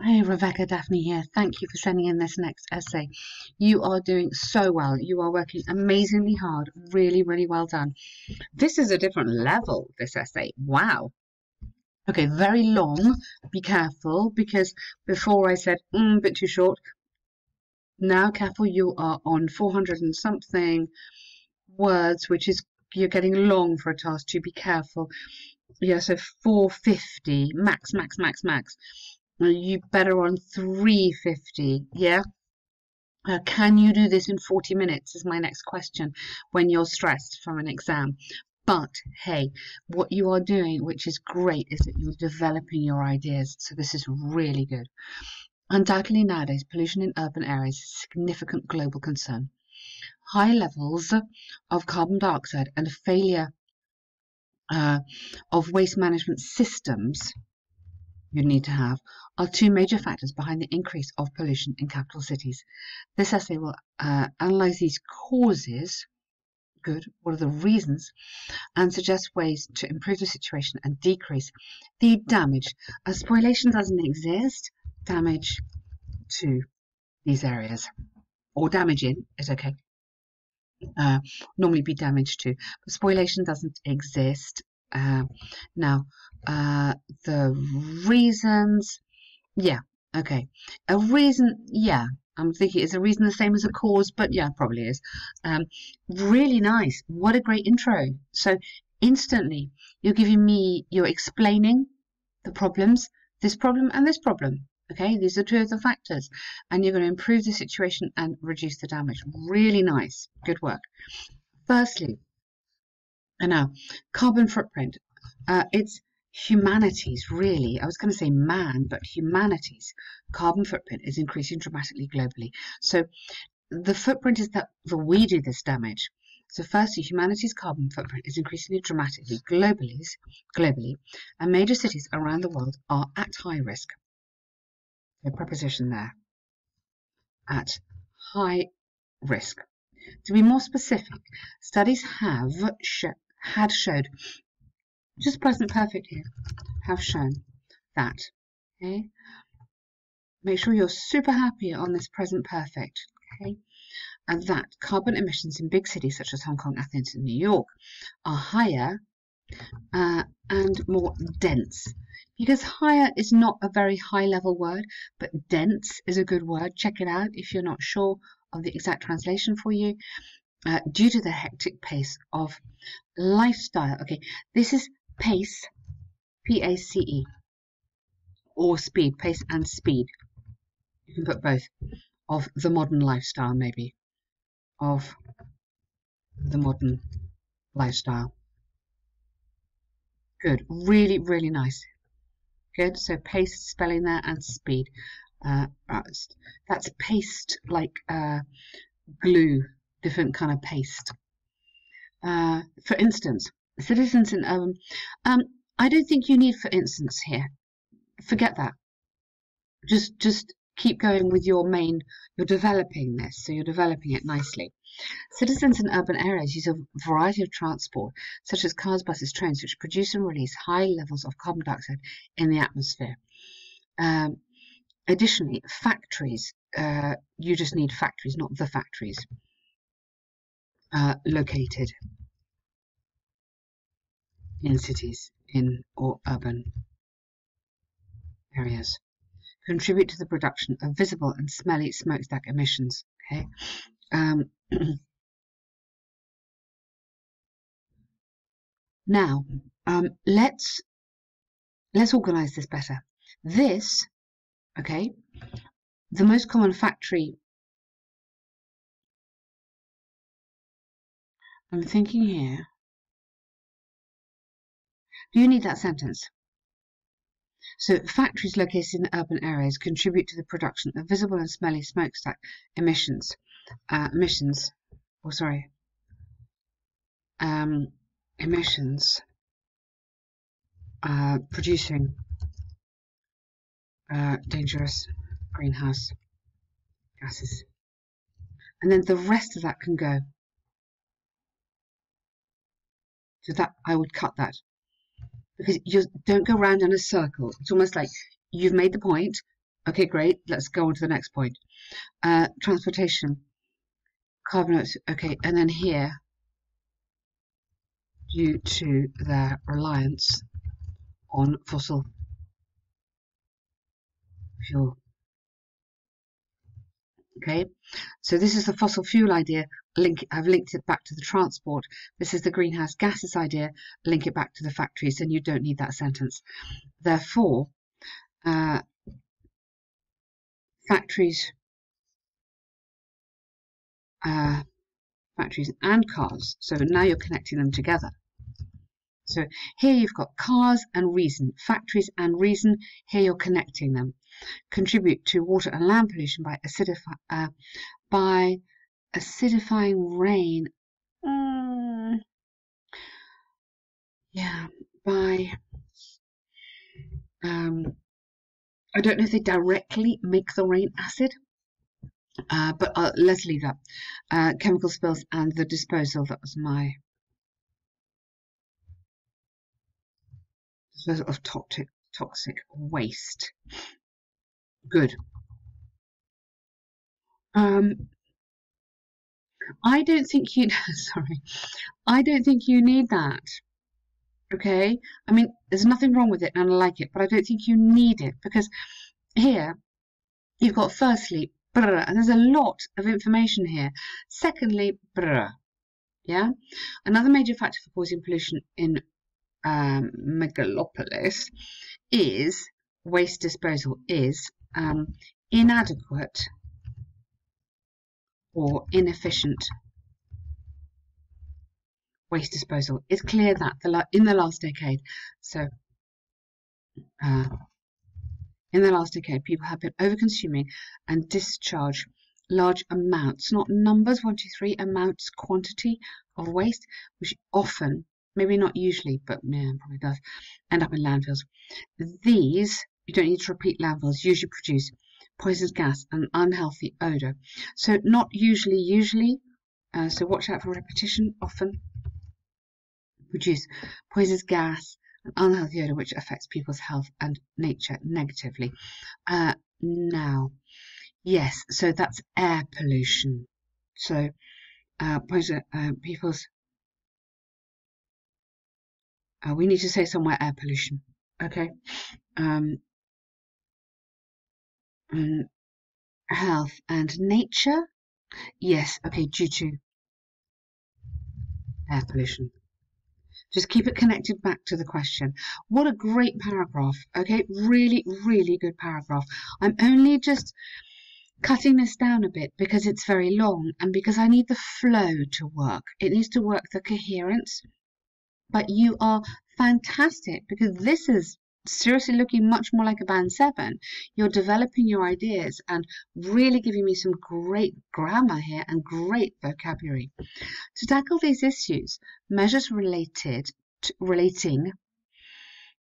Hey Rebecca, Daphne here. Thank you for sending in this next essay. You are doing so well. You are working amazingly hard. Really, really well done. This is a different level, this essay. Wow. Okay, very long. Be careful because before I said, a bit too short. Now careful, you are on 400 and something words, which is, you're getting long for a task 2. Be careful. Yeah, so 450, max, max, max, max. You better on 350, yeah? Can you do this in 40 minutes is my next question when you're stressed from an exam. But hey, what you are doing, which is great, is that you're developing your ideas. So this is really good. Undoubtedly nowadays, pollution in urban areas is a significant global concern. High levels of carbon dioxide and a failure of waste management systems you need to have are 2 major factors behind the increase of pollution in capital cities. This essay will analyse these causes, good, what are the reasons, and suggest ways to improve the situation and decrease the damage. As spoliation doesn't exist, damage to these areas, or damage in is okay. Normally be damage to, but spoliation doesn't exist. Now, the reasons, yeah, okay. A reason, yeah, I'm thinking, is a reason the same as a cause? But yeah, probably is. Really nice. What a great intro. So instantly, you're explaining the problems, this problem and this problem. Okay, these are 2 of the factors, and you're going to improve the situation and reduce the damage. Really nice. Good work. Firstly, and now, carbon footprint. It's humanity's, really. I was going to say man, but humanity's carbon footprint is increasing dramatically globally. So the footprint is that we do this damage. So firstly, humanity's carbon footprint is increasing dramatically globally, and major cities around the world are at high risk. The preposition there, at high risk. To be more specific, studies had showed, just present perfect here, have shown that, okay? Make sure you're super happy on this present perfect, okay? And that carbon emissions in big cities such as Hong Kong, Athens, and New York are higher and more dense. Because higher is not a very high level word, but dense is a good word. Check it out if you're not sure of the exact translation for you. Due to the hectic pace of lifestyle. Okay, this is pace, P-A-C-E, or speed, pace and speed. You can put both. Of the modern lifestyle, maybe. Of the modern lifestyle. Good, really, really nice. Good, so pace, spelling there, and speed. That's paste like glue, different kind of paste. For instance, citizens in urban, I don't think you need for instance here. Forget that. Just keep going with your main, you're developing this, so you're developing it nicely. Citizens in urban areas use a variety of transport, such as cars, buses, trains, which produce and release high levels of carbon dioxide in the atmosphere. Additionally, factories, you just need factories, not the factories, located in cities or urban areas contribute to the production of visible and smelly smokestack emissions. Okay. Now, let's organize this better. This, okay, the most common factory. I'm thinking here. Do you need that sentence? So factories located in urban areas contribute to the production of visible and smelly smokestack emissions. Emissions producing dangerous greenhouse gases. And then the rest of that can go. So that I would cut that. Because you don't go round in a circle. It's almost like you've made the point, Okay, great. Let's go on to the next point. Transportation, carbon dioxide. Okay, and then here, due to their reliance on fossil fuel. Okay, so this is the fossil fuel idea. I've linked it back to the transport. This is the greenhouse gases idea. Link it back to the factories, and you don't need that sentence. Therefore, factories and cars. So now you're connecting them together. So here you've got cars and reason, factories and reason. Here you're connecting them. Contribute to water and land pollution by acidifying rain. Yeah, by I don't know if they directly make the rain acid, but let's leave that. Chemical spills and the disposal. That was my disposal of toxic waste. Good. I don't think you. Sorry, I don't think you need that. Okay, I mean, there's nothing wrong with it, and I like it, but I don't think you need it because here you've got firstly, brr, and there's a lot of information here. Secondly, brr, yeah. Another major factor for causing pollution in megalopolis is waste disposal is inadequate or inefficient waste disposal. It's clear that in the last decade, so in the last decade, people have been over-consuming and discharge large amounts, not numbers, 1, 2, 3, amounts, quantity of waste, which often, maybe not usually, but yeah, probably does, end up in landfills. These, you don't need to repeat, landfills usually produce poisonous gas and unhealthy odour. So not usually, so watch out for repetition, often produce poisonous gas and unhealthy odour which affects people's health and nature negatively. Now, yes, so that's air pollution. So people's we need to say somewhere air pollution, okay? Health and nature, yes, okay, due to air pollution. Just keep it connected back to the question. What a great paragraph, okay? Really, really good paragraph. I'm only just cutting this down a bit because it's very long and because I need the flow to work. It needs to work the coherence. But you are fantastic because this is seriously looking much more like a band 7. You're developing your ideas and really giving me some great grammar here and great vocabulary. To tackle these issues, measures relating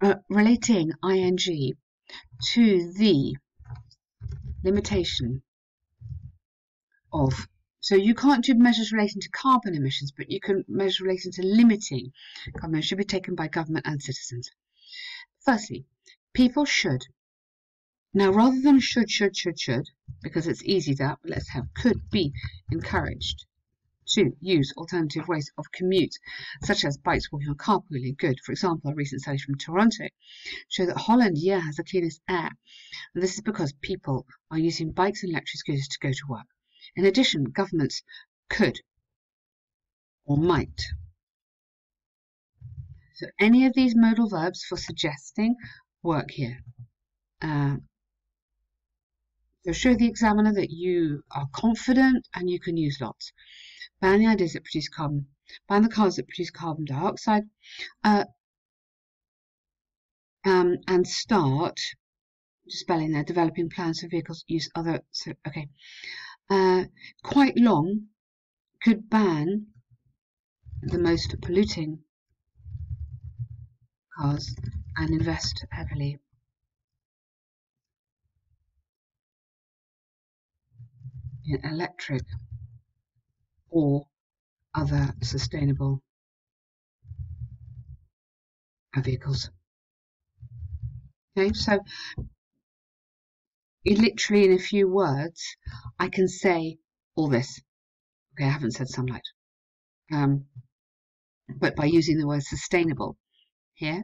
ing to the limitation of, so you can't do measures relating to carbon emissions, but you can measure relating to limiting carbon emissions should be taken by government and citizens. Firstly, people should. Now, rather than should, because it's easy that, let's have could be encouraged to use alternative ways of commute, such as bikes, walking, or carpooling. Good. For example, a recent study from Toronto showed that Holland, has the cleanest air. And this is because people are using bikes and electric scooters to go to work. In addition, governments could or might. So any of these modal verbs for suggesting work here. So show the examiner that you are confident and you can use lots. Ban the ideas that produce carbon. Ban the cars that produce carbon dioxide. And start spelling there, developing plans for vehicles use other. So okay. Quite long could ban the most polluting cars and invest heavily in electric or other sustainable vehicles. Okay, so literally in a few words, I can say all this. Okay, I haven't said sunlight. But by using the word sustainable here,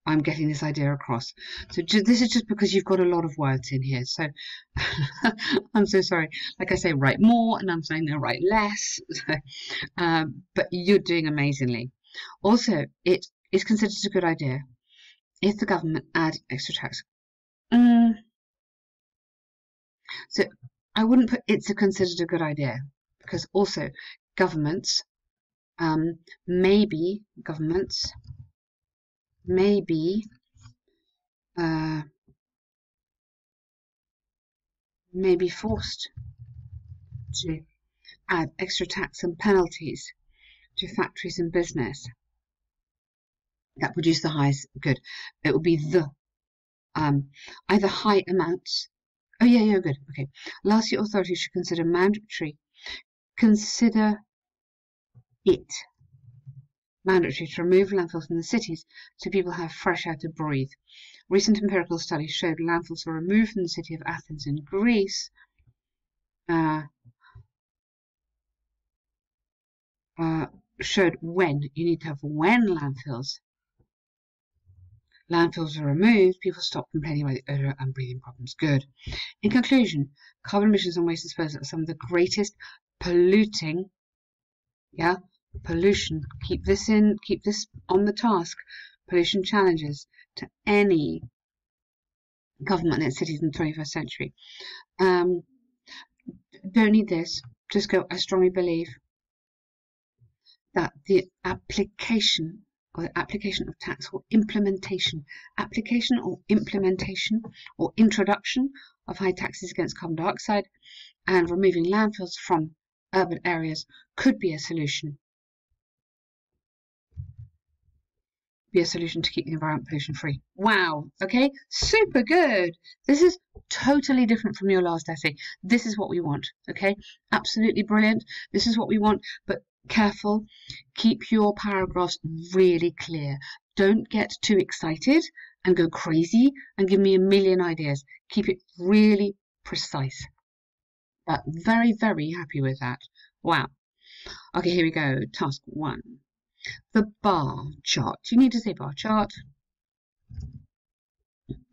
I'm getting this idea across. So this is just because you've got a lot of words in here. So I'm so sorry. Like I say, write more, and I'm saying no, write less. But you're doing amazingly. Also, it is considered a good idea if the government add extra tax. So I wouldn't put it's considered a good idea, because also governments, maybe may be forced to add extra tax and penalties to factories and business that produce the highest good. It will be the either high amounts. Oh yeah, good. Okay. Lastly, authorities should consider mandatory. Consider it mandatory to remove landfills from the cities so people have fresh air to breathe. Recent empirical studies showed landfills were removed from the city of Athens in Greece. Showed when you need to have when landfills are removed, people stop complaining about the odour and breathing problems. Good. In conclusion, carbon emissions and waste disposal are some of the greatest polluting, pollution. Keep this on the task. Pollution challenges to any government in its cities in the 21st century. Don't need this. Just go, I strongly believe that the application of tax or implementation or introduction of high taxes against carbon dioxide and removing landfills from urban areas could be a solution. To keep the environment pollution free. Wow, okay, super good. This is totally different from your last essay. This is what we want, okay? Absolutely brilliant. This is what we want, but careful. Keep your paragraphs really clear. Don't get too excited and go crazy and give me a million ideas. Keep it really precise. But very, very happy with that. Wow. Okay, here we go. Task 1. The bar chart. You need to say bar chart.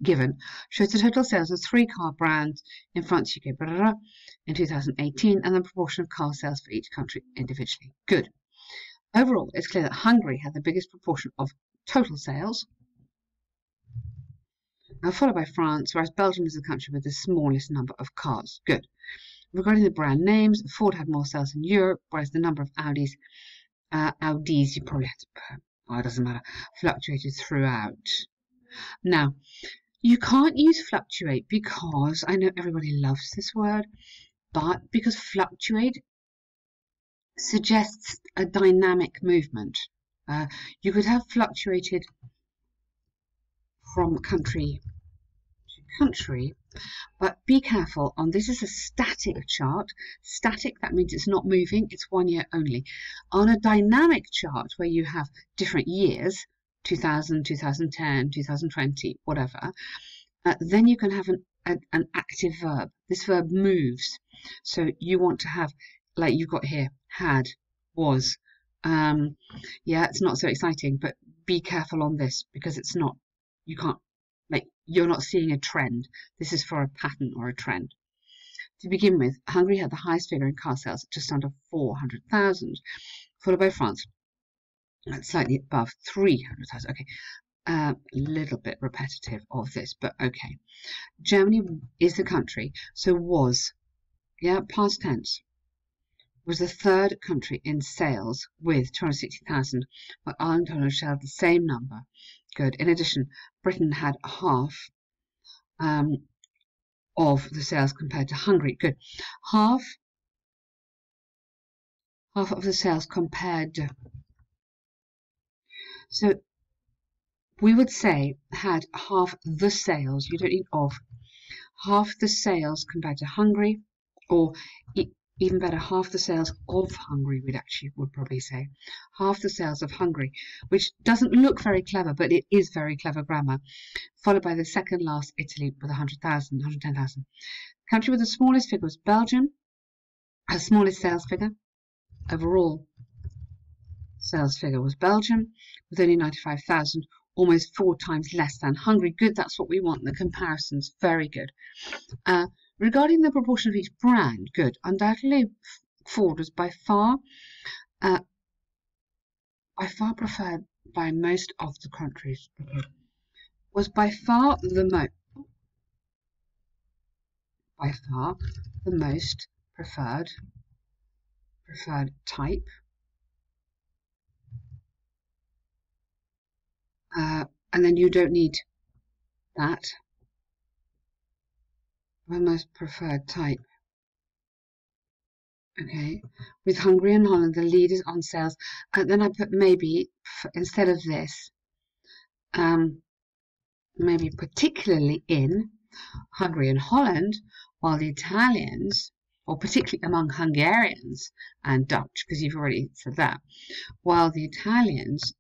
Given shows the total sales of 3 car brands in France, UK, in 2018, and the proportion of car sales for each country individually. Good. Overall, it's clear that Hungary had the biggest proportion of total sales, followed by France, whereas Belgium is the country with the smallest number of cars. Good. Regarding the brand names, Ford had more sales in Europe, whereas the number of Audis, you probably had to put, it doesn't matter, fluctuated throughout. Now, you can't use fluctuate because I know everybody loves this word, but because fluctuate suggests a dynamic movement. You could have fluctuated from country to country, but be careful on this is a static chart. Static, that means it's not moving, it's 1 year only. On a dynamic chart where you have different years, 2000, 2010, 2020, whatever, then you can have an active verb. This verb moves. So you want to have, like you've got here, had, was. Yeah, it's not so exciting, but be careful on this because it's not, you can't, you're not seeing a trend. This is for a pattern or a trend. To begin with, Hungary had the highest figure in car sales, just under 400,000, followed by France, slightly above 300,000. Okay, a little bit repetitive of this, but okay. Germany is the country, so was, past tense, was the 3rd country in sales with 260,000, while Ireland and Poland shared the same number. Good. In addition, Britain had half of the sales compared to Hungary. Good. Half of the sales compared. So we would say had half the sales. You don't need of. Half the sales compared to Hungary, or even better, half the sales of Hungary, would probably say. Half the sales of Hungary, which doesn't look very clever, but it is very clever grammar. Followed by the second last, Italy, with 100,000, 110,000. Country with the smallest figure was Belgium, her smallest sales figure. Overall sales figure was Belgium, with only 95,000, almost 4 times less than Hungary. Good, that's what we want. The comparisons, very good. Regarding the proportion of each brand, good. Undoubtedly, Ford was by far preferred by most of the countries. Okay. Was by far the most preferred type. And then you don't need that. My most preferred type. Okay, with Hungary and Holland, the leaders on sales. Then I put maybe instead of this, maybe particularly in Hungary and Holland, while the Italians, or particularly among Hungarians and Dutch, because you've already said that, while the Italians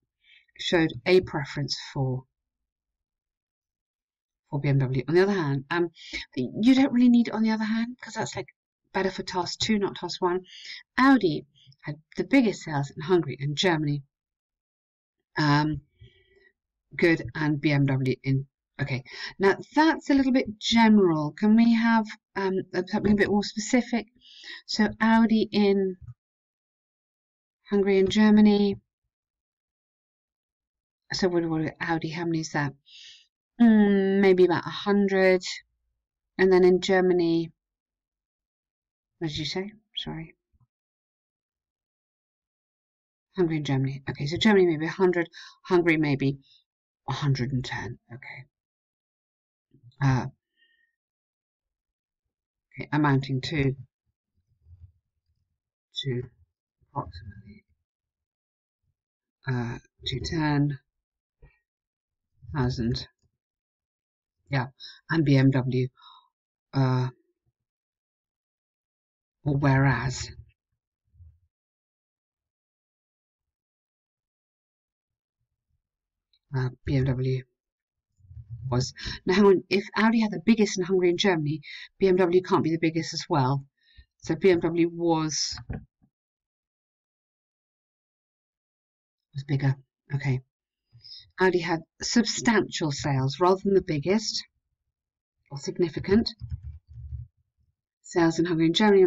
showed a preference for BMW. On the other hand, you don't really need it on the other hand, because that's like better for task 2, not task 1. Audi had the biggest sales in Hungary and Germany. Good, and BMW in. Okay, now that's a little bit general. Can we have something a bit more specific? So Audi in Hungary and Germany. So what Audi? How many is that? Maybe about 100. And then in Germany, what did you say? Sorry. Hungary and Germany. Okay, so Germany maybe 100, Hungary maybe 110. Okay. Okay, amounting to approximately 210,000. Yeah, and BMW, or whereas BMW was. Now, hang on, if Audi had the biggest in Hungary and Germany, BMW can't be the biggest as well. So BMW was bigger. Okay. Audi had substantial sales rather than the biggest or significant. Sales in Hungary and Germany,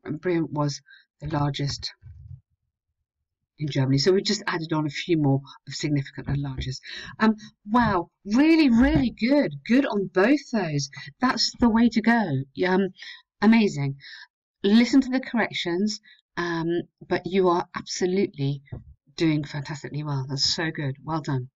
and BMW was the largest in Germany. So we just added on a few more of significant and largest. Wow, really, really good. Good on both those. That's the way to go. Amazing. Listen to the corrections, but you are absolutely doing fantastically well. That's so good. Well done.